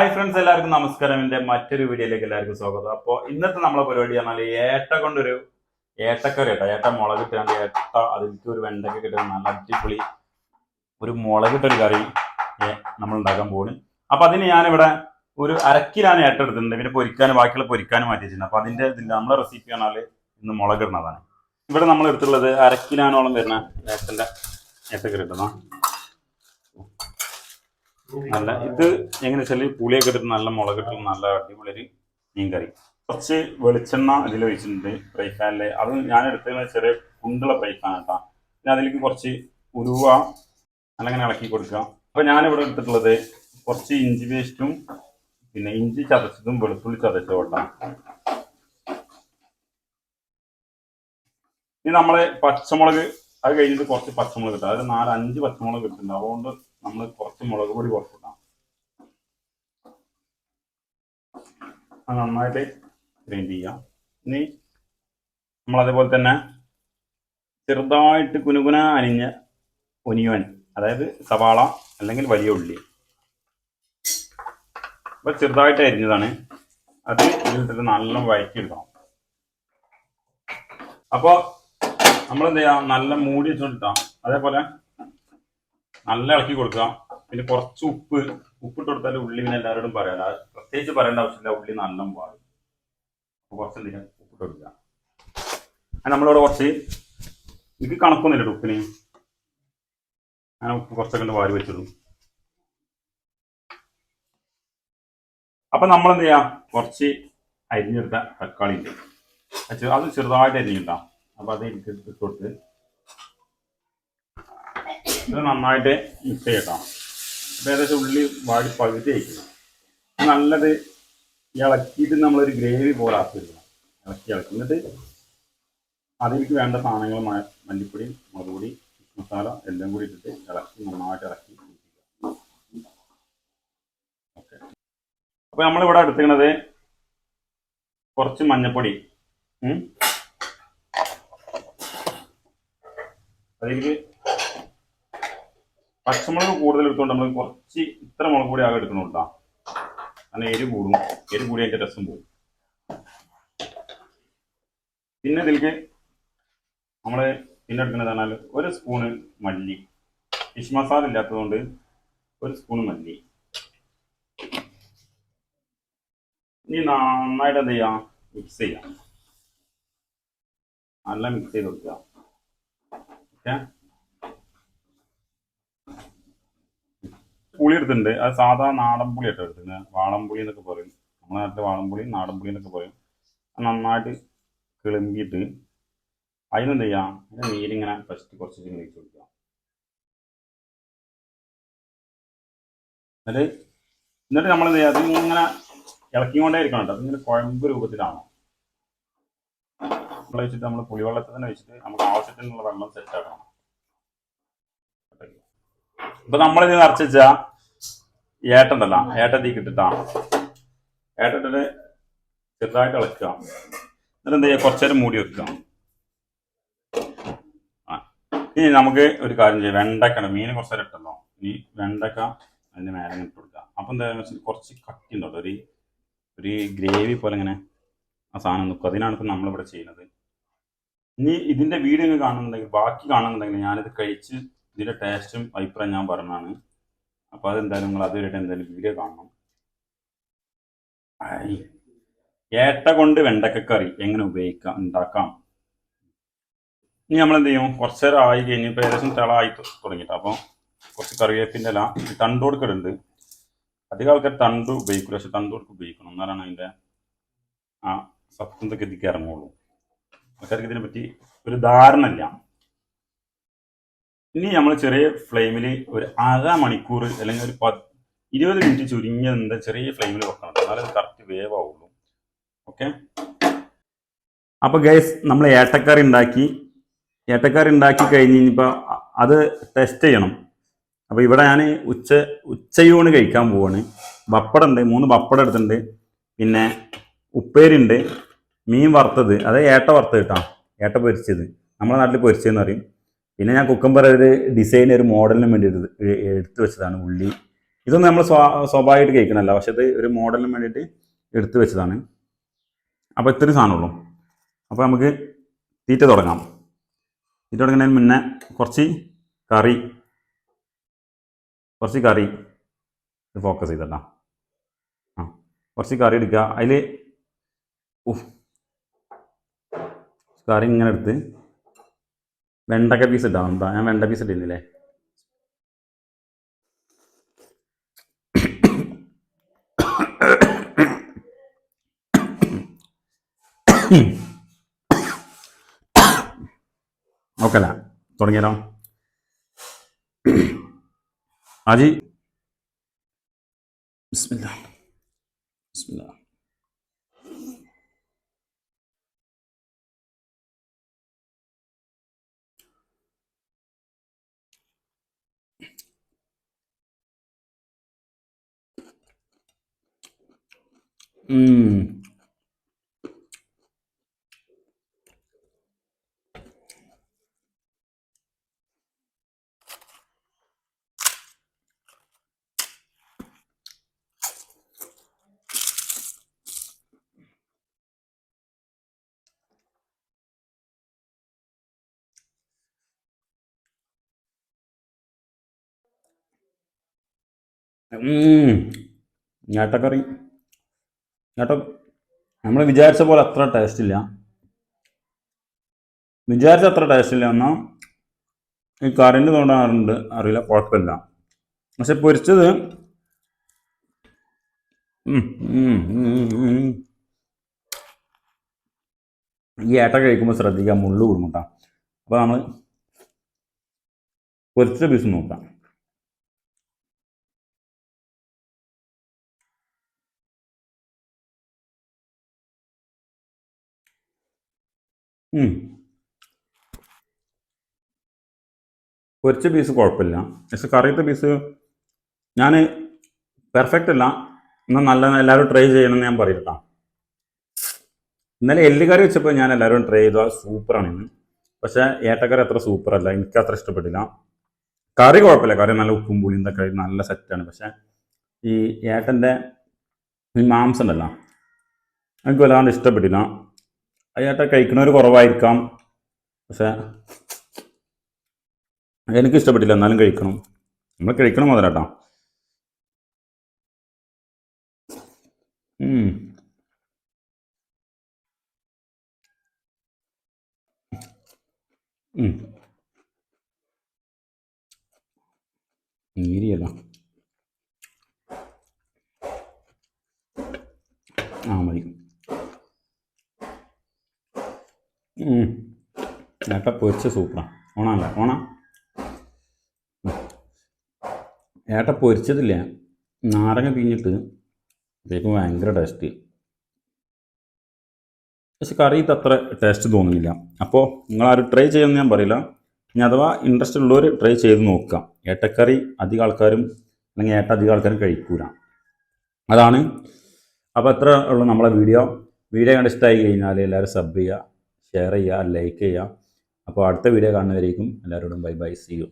Hi friends, എല്ലാവർക്കും നമസ്കാരം. എൻ്റെ മറ്റൊരു വീഡിയോയിലേക്ക് എല്ലാവർക്കും സ്വാഗതം. അപ്പോൾ ഇന്നത്തെ നമ്മളെ പരിപാടി പറഞ്ഞാൽ ഏട്ട കൊണ്ടൊരു ഏട്ടക്കറി കേട്ടോ. ഏട്ട മുളക് ഇട്ടാണ്ട് അതിലേക്ക് ഒരു വെണ്ടയ്ക്ക കിട്ടുന്ന നല്ല അടിപൊളി ഒരു മുളകിട്ടൊരു കറി നമ്മൾ ഉണ്ടാക്കാൻ പോകുന്നു. അപ്പോൾ അതിന് ഞാനിവിടെ ഒരു അരക്കിലാണ് ഏട്ട എടുത്തിട്ടുണ്ട്. പിന്നെ പൊരിക്കാനും ബാക്കിയുള്ള പൊരിക്കാനും മാറ്റി വെച്ചിട്ടുണ്ട്. അപ്പോൾ അതിൻ്റെ നമ്മളെ റെസിപ്പി പറഞ്ഞാൽ ഇന്ന് മുളകിടുന്നതാണ്. ഇവിടെ നമ്മൾ എടുത്തുള്ളത് അരക്കിലാനോളം വരുന്ന ഏട്ടൻ്റെ ഏട്ടക്കറി ഇട്ടുന്ന നല്ല ഇത് എങ്ങനെ വെച്ചാൽ പുളിയൊക്കെ ഇട്ടിട്ട് നല്ല മുളകിട്ടുള്ള നല്ല അടിപൊളി ഒരു മീൻ കറി. കുറച്ച് വെളിച്ചെണ്ണ ഇതിൽ ഒഴിച്ചിട്ടുണ്ട് ഫ്രൈ പാനിൽ. അത് ഞാൻ എടുത്തത് ചെറിയ കുണ്ടുള്ള ഫ്രൈ പാൻ കേട്ടോ. പിന്നെ അതിലേക്ക് കുറച്ച് ഉലുവ നല്ലങ്ങനെ ഇളക്കി കൊടുക്കുക. അപ്പോൾ ഞാനിവിടെ എടുത്തിട്ടുള്ളത് കുറച്ച് ഇഞ്ചി പേസ്റ്റും പിന്നെ ഇഞ്ചി ചതച്ചതും വെളുത്തുള്ളി ചതച്ചതും കേട്ടോ. ഇനി നമ്മൾ പച്ചമുളക് അത് കഴിഞ്ഞിട്ട് കുറച്ച് പച്ചമുളക് കിട്ടും. അതായത് 4-5 പച്ചമുളക് കിട്ടുന്നുണ്ട്. അതുകൊണ്ട് നമ്മൾ കുറച്ച് മുളക് പൊടി കുറച്ചിട്ടാം. അത് നന്നായിട്ട് ഗ്രൈൻഡ് ചെയ്യാം. ഇനി നമ്മൾ അതേപോലെ തന്നെ ചെറുതായിട്ട് കുനുകുന അരിഞ്ഞ ഒനിയൻ, അതായത് സവാള അല്ലെങ്കിൽ വലിയ ഉള്ളി, അപ്പോൾ ചെറുതായിട്ട് അരിഞ്ഞതാണ്. അത് ഇതിലിട്ടിട്ട് നല്ല വഴറ്റിയെടുക്കണം. അപ്പോൾ നമ്മളെന്ത് ചെയ്യാം, നല്ല മൂടി വെച്ചുകൊണ്ടിട്ടാം. അതേപോലെ നല്ല ഇളക്കി കൊടുക്കുക. പിന്നെ കുറച്ച് ഉപ്പിട്ട് കൊടുത്താൽ ഉള്ളി പിന്നെ എല്ലാവരോടും പറയാം, പ്രത്യേകിച്ച് പറയേണ്ട ആവശ്യമില്ല, ഉള്ളി നല്ല പാടും. കുറച്ച് എന്തെങ്കിലും ഉപ്പിട്ട് കൊടുക്കുക. നമ്മളിവിടെ കുറച്ച് എനിക്ക് കണക്കൊന്നുമില്ല ഉപ്പിന്, അങ്ങനെ ഉപ്പ് കുറച്ചൊക്കെ ഉണ്ട് വാരി വെച്ചിടും. അപ്പൊ നമ്മളെന്ത് ചെയ്യാം, കുറച്ച് അരിഞ്ഞെടുത്ത തക്കാളി ഉണ്ട്, അത് ചെറുതായിട്ട് അരിഞ്ഞിട്ടാം. അപ്പൊ അത് എനിക്ക് ഇട്ട് കൊടുത്ത് ഇത് നന്നായിട്ട് മിക്സ് ചെയ്യട്ടാം. അപ്പോൾ ഏകദേശം ഉള്ളി വാടി പകുതി അയക്കണം. നല്ലത് ഇളക്കിയിട്ട് നമ്മളൊരു ഗ്രേവി പോലെ ആക്കി എടുക്കണം. ഇളക്കി എന്നിട്ട് അതിലേക്ക് വേണ്ട സാധനങ്ങൾ മല്ലിപ്പൊടി, മുളക് പൊടി, മസാല എല്ലാം കൂടി ഇട്ടിട്ട് ഇളക്കി നന്നായിട്ട് ഇളക്കി. ഓക്കെ, അപ്പോൾ നമ്മളിവിടെ എടുത്തിരിക്കുന്നത് കുറച്ച് മഞ്ഞൾപ്പൊടി, അതിലേക്ക് പച്ചമുളക് കൂടുതൽ എടുത്തുകൊണ്ട് നമ്മൾ കുറച്ച് ഇത്ര മുളക് പൊടി ആകെ എടുക്കണം കേട്ടോ. അങ്ങനെ എരിവ് കൂടും, എരിവ് കൂടി അതിൻ്റെ രസം പോകും. പിന്നെ ഇതിലേക്ക് നമ്മൾ പിന്നെ എടുക്കുന്നത് പറഞ്ഞാൽ 1 സ്പൂണ് മല്ലി, ഫിഷ് മസാല ഇല്ലാത്തതുകൊണ്ട് 1 സ്പൂണ് മല്ലി. ഇനി നന്നായിട്ട് എന്ത് ചെയ്യാം, മിക്സ് ചെയ്യാം. നല്ല മിക്സ് ചെയ്ത് കൊടുക്കുക. ഓക്കെ, പുളി എടുത്തിട്ടുണ്ട്. അത് സാധാ നാടൻ പുളി ആയിട്ട് എടുത്തിട്ടുണ്ട്. വാളംപുളി എന്നൊക്കെ പറയും, നമ്മുടെ നാട്ടിൽ വാളംപുളി, നാടൻ പുളി എന്നൊക്കെ പറയും. നന്നായിട്ട് കിളമ്പിയിട്ട് അതിനെന്ത് ചെയ്യാം, അതിൻ്റെ നീരിങ്ങനെ ഫസ്റ്റ് കുറച്ച് ഒഴിച്ച് കൊടുക്കുക. എന്നിട്ട് നമ്മളെന്ത് ചെയ്യുക, അതിങ്ങനെ ഇളക്കിക്കൊണ്ടേ ഇരിക്കണം കേട്ടോ. അതിങ്ങനെ കുഴമ്പ് രൂപത്തിലാണോ നമ്മൾ വെച്ചിട്ട് നമ്മൾ പുളിവെള്ളത്തിൽ തന്നെ വെച്ചിട്ട് നമുക്ക് ആവശ്യത്തിനുള്ള വെള്ളം സെറ്റ് ആക്കണം. ഇപ്പൊ നമ്മളിത് നിറച്ച് വെച്ചാൽ ഏട്ടണ്ടല്ല, ഏട്ടത്തേക്ക് ഇട്ടിട്ടാണ്. ഏട്ടിട്ടിട്ട് ചെറുതായിട്ട് ഇളക്കുക. എന്നിട്ട് എന്ത് ചെയ്യുക, കുറച്ചു നേരം മൂടി വെക്കുക. ഇനി നമുക്ക് ഒരു കാര്യം ചെയ്യാം, വെണ്ടയ്ക്ക മീൻ കുറച്ചു നേരം ഇട്ടല്ലോ, ഇനി വെണ്ടയ്ക്ക അതിൻ്റെ മേലെ ഇട്ട് കൊടുക്കുക. അപ്പം എന്താണെന്ന് വെച്ചാൽ കുറച്ച് കട്ടി ഉണ്ടല്ലോ, ഒരു ഗ്രേവി പോലെ ഇങ്ങനെ ആ സാധനം നിൽക്കും. അതിനാണ് ഇപ്പം നമ്മളിവിടെ ചെയ്യുന്നത്. ഇനി ഇതിൻ്റെ വീഡിയോ കാണുന്നുണ്ടെങ്കിൽ, ബാക്കി കാണുന്നുണ്ടെങ്കിൽ ഞാനിത് കഴിച്ച് ഇതിൻ്റെ ടേസ്റ്റും അഭിപ്രായം ഞാൻ പറഞ്ഞാണ്. അപ്പോൾ അതെന്തായാലും നിങ്ങൾ അതുവരെയായിട്ട് എന്തായാലും വീഡിയോ കാണണം. ഏട്ട കൊണ്ട് വെണ്ടക്കക്കറി എങ്ങനെ ഉണ്ടാക്കാം. ഇനി നമ്മളെന്ത് ചെയ്യും, കുറച്ച് നേരം ആയി കഴിഞ്ഞപ്പോൾ ഏകദേശം തിളായി തുടങ്ങിയിട്ട്. അപ്പോൾ കുറച്ച് കറിവേപ്പിൻ്റെ ഇല തണ്ട് കൊടുക്കുന്നുണ്ട്. അധികം ആൾക്കാർ തണ്ട് ഉപയോഗിക്കില്ല, പക്ഷെ തണ്ട് കൊടുക്ക് ഉപയോഗിക്കണം, എന്നാലാണ് അതിൻ്റെ ആ സത്തൊക്കെ ഇതിക്ക് ഇറങ്ങുള്ളൂ. ആൾക്കാർക്ക് ഇതിനെ പറ്റി ഒരു ധാരണ ഇല്ല. ഇനി നമ്മൾ ചെറിയ ഫ്ലെയിമിൽ ഒരു 1/2 മണിക്കൂർ അല്ലെങ്കിൽ ഒരു 20 മിനിറ്റ് ചുരുങ്ങിയ ചെറിയ ഫ്ലെയിമിൽ വെക്കണം, എന്നാലേ അത് കറക്റ്റ് വേവാവുള്ളൂ. ഓക്കെ, അപ്പോൾ ഗൈസ് നമ്മൾ ഏട്ടക്കറി ഉണ്ടാക്കി കഴിഞ്ഞ് ഇനിയിപ്പോൾ അത് ടെസ്റ്റ് ചെയ്യണം. അപ്പോൾ ഇവിടെ ഞാൻ ഉച്ചയൂണ് കഴിക്കാൻ പോവാണ്. പപ്പടം ഉണ്ട്, 3 പപ്പടം എടുത്തിട്ടുണ്ട്. പിന്നെ ഉപ്പേരിണ്ട്, മീൻ വറുത്തത്, അതായത് ഏട്ട വറുത്തത് കേട്ടോ, ഏട്ട പൊരിച്ചത്, നമ്മുടെ നാട്ടിൽ പൊരിച്ചതെന്ന് പറയും. പിന്നെ ഞാൻ കുക്കമ്പർ ഒരു ഡിസൈൻ ഒരു മോഡലിന് വേണ്ടി എടുത്തു വെച്ചതാണ്. ഈ ഇതൊന്നും നമ്മൾ സ്വാഭാവികമായിട്ട് കഴിക്കണമല്ല, പക്ഷെ ഇത് ഒരു മോഡലിന് വേണ്ടിയിട്ട് എടുത്തു വെച്ചതാണ്. അപ്പോൾ ഇത്രയും സാധനമുള്ളൂ. അപ്പോൾ നമുക്ക് തീറ്റ തുടങ്ങാം. തീറ്റ തുടങ്ങുന്നതിന് മുന്നേ കുറച്ച് കറി ഫോക്കസ് ചെയ്തല്ല. കുറച്ച് കറി എടുക്കുക. അതിൽ കറി ഇങ്ങനെ എടുത്ത് വെണ്ടക്ക പീസ് ഇട്ടാൽ എന്താ, ഞാൻ വെണ്ട പീസ് ഇട്ടിരുന്നില്ലേ. ഓക്കെ അല്ല, തുടങ്ങിയാലോ. ആജി ബിസ്മില്ലാ ബിസ്മില്ലാ. ഞാട്ടക്കറി നമ്മൾ വിചാരിച്ച പോലെ അത്ര ടേസ്റ്റ് ഇല്ല. എന്നാൽ ഈ കറിൻ്റെ തോണ്ടാറുണ്ട്, അറിയില്ല, കുഴപ്പമില്ല. പക്ഷെ പൊരിച്ചത് ഈ ഏട്ട കഴിക്കുമ്പോൾ ശ്രദ്ധിക്കാം, മുള്ളു കൊടുങ്ങട്ടാ. അപ്പോൾ നമ്മൾ പൊരിച്ച പീസ് നോക്കാം. പൊരിച്ച പീസ് കുഴപ്പമില്ല, പക്ഷെ കറിയത്തെ പീസ് ഞാൻ പെർഫെക്റ്റ് അല്ല. എന്നാൽ നല്ല എല്ലാവരും ട്രൈ ചെയ്യണമെന്ന് ഞാൻ പറയട്ടോ. ഇന്നലെ എല്ലുകറി വെച്ചപ്പോൾ ഞാൻ എല്ലാവരും ട്രൈ ചെയ്താൽ സൂപ്പറാണ് ഇന്ന്. പക്ഷേ ഏട്ടക്കറി അത്ര സൂപ്പറല്ല, എനിക്ക് അത്ര ഇഷ്ടപ്പെട്ടില്ല. കറി കുഴപ്പമില്ല, കറി നല്ല ഉപ്പും പുളിയും ഇതൊക്കെ നല്ല സെറ്റാണ്. പക്ഷേ ഈ ഏട്ടൻ്റെ ഈ മാംസം ഉണ്ടല്ലോ, എനിക്ക് വല്ലാണ്ട് ഇഷ്ടപ്പെട്ടില്ല. ഏട്ട കഴിക്കുന്നവർ കുറവായിരിക്കാം, പക്ഷേ എനിക്ക് ഇഷ്ടപ്പെട്ടില്ല. എന്നാലും കഴിക്കണം, നമ്മൾ കഴിക്കണം മുതലാട്ടോ. നീരിയല്ല, മതി. ഏട്ട പൊരിച്ച സൂപ്പറാണ്. ഓണല്ല ഏട്ട പൊരിച്ചതില്ല, നാരങ്ങ പിഴിഞ്ഞിട്ട് ഇതേക്കും ഭയങ്കര ടേസ്റ്റ്. പക്ഷെ കറിയിട്ട് അത്ര ടേസ്റ്റ് തോന്നുന്നില്ല. അപ്പോൾ നിങ്ങളാരും ട്രൈ ചെയ്യുമെന്ന് ഞാൻ പറയില്ല. ഇനി അഥവാ ഇൻട്രസ്റ്റ് ഉള്ളവർ ട്രൈ ചെയ്ത് നോക്കുക. ഏട്ടക്കറി അധികം ആൾക്കാരും അല്ലെങ്കിൽ ഏട്ട അധികം ആൾക്കാരും കഴിക്കൂല, അതാണ്. അപ്പോൾ എത്ര ഉള്ളൂ നമ്മളെ വീഡിയോ കണ്ട് ഇഷ്ടമായി കഴിഞ്ഞാൽ എല്ലാവരും സബ് ചെയ്യുക, ഷെയർ ചെയ്യുക, ലൈക്ക് ചെയ്യുക. അപ്പോൾ അടുത്ത വീഡിയോ കാണുന്നവരേക്കും എല്ലാവരോടും ബൈ ബൈ, സീ യു.